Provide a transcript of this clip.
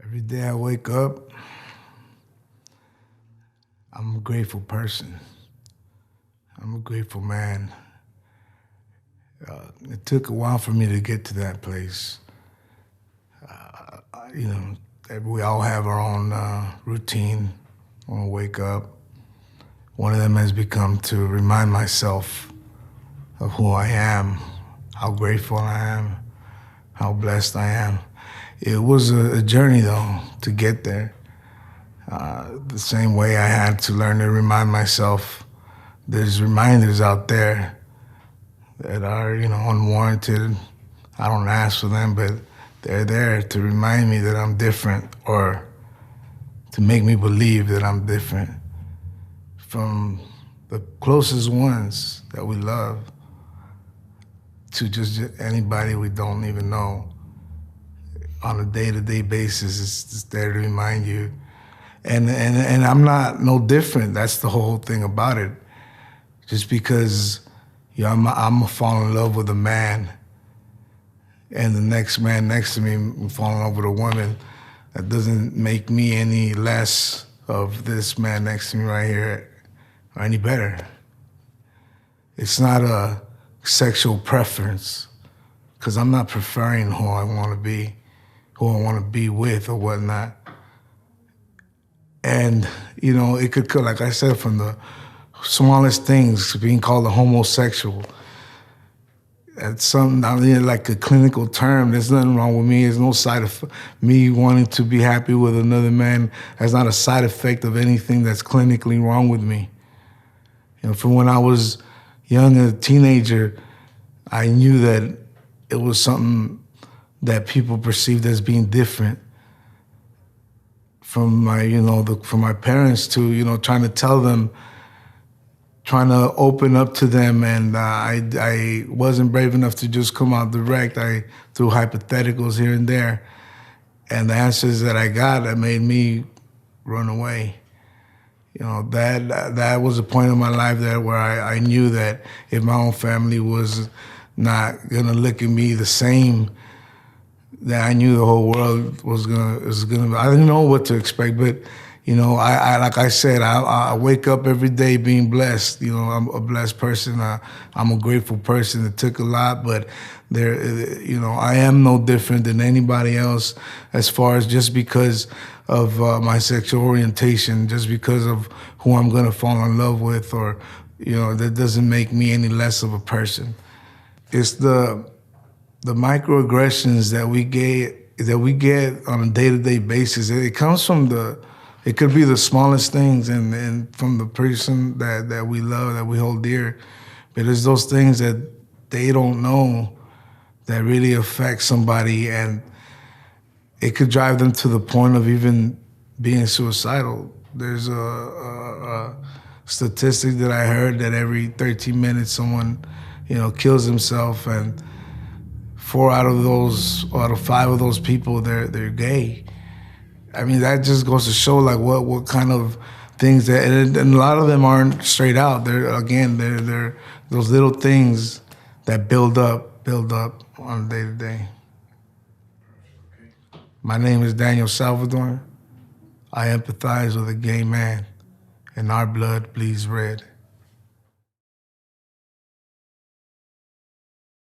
Every day I wake up, I'm a grateful person. I'm a grateful man. It took a while for me to get to that place. We all have our own routine when we wake up. One of them has become to remind myself of who I am, how grateful I am, how blessed I am. It was a journey, though, to get there. The same way I had to learn to remind myself there's reminders out there that are, unwarranted. I don't ask for them, but they're there to remind me that I'm different or to make me believe that I'm different from the closest ones that we love to just anybody we don't even know. On a day-to-day basis, it's just there to remind you. And I'm not no different. That's the whole thing about it. Just because I'm gonna fall in love with a man and the next man next to me will fall in love with a woman, that doesn't make me any less of this man next to me right here or any better. It's not a sexual preference, because I'm not preferring who I want to be with or whatnot. And, it could, like I said, from the smallest things, being called a homosexual. That's something, like a clinical term. There's nothing wrong with me. There's no side effect. Me wanting to be happy with another man, that's not a side effect of anything that's clinically wrong with me. From when I was young, as a teenager, I knew that it was something that people perceived as being different from my, from my parents to, trying to tell them, trying to open up to them, and I wasn't brave enough to just come out direct. I threw hypotheticals here and there, and the answers that I got that made me run away. That was a point in my life there where I knew that if my own family was not gonna look at me the same, that I knew the whole world was gonna. I didn't know what to expect, but I like I said, I wake up every day being blessed. I'm a blessed person. I'm a grateful person. It took a lot, but I am no different than anybody else as far as just because of my sexual orientation, just because of who I'm gonna fall in love with, or that doesn't make me any less of a person. It's the microaggressions that we get on a day-to-day basis. It comes from it could be the smallest things and from the person that we love, that we hold dear. But it's those things that they don't know that really affect somebody, and it could drive them to the point of even being suicidal. There's a statistic that I heard that every 13 minutes someone, kills himself, and 4 out of 5 of those people, they're gay. I mean, that just goes to show like what kind of things that, and a lot of them aren't straight out. They're those little things that build up on a day to day. My name is Daniel Salvador. I empathize with a gay man, and our blood bleeds red.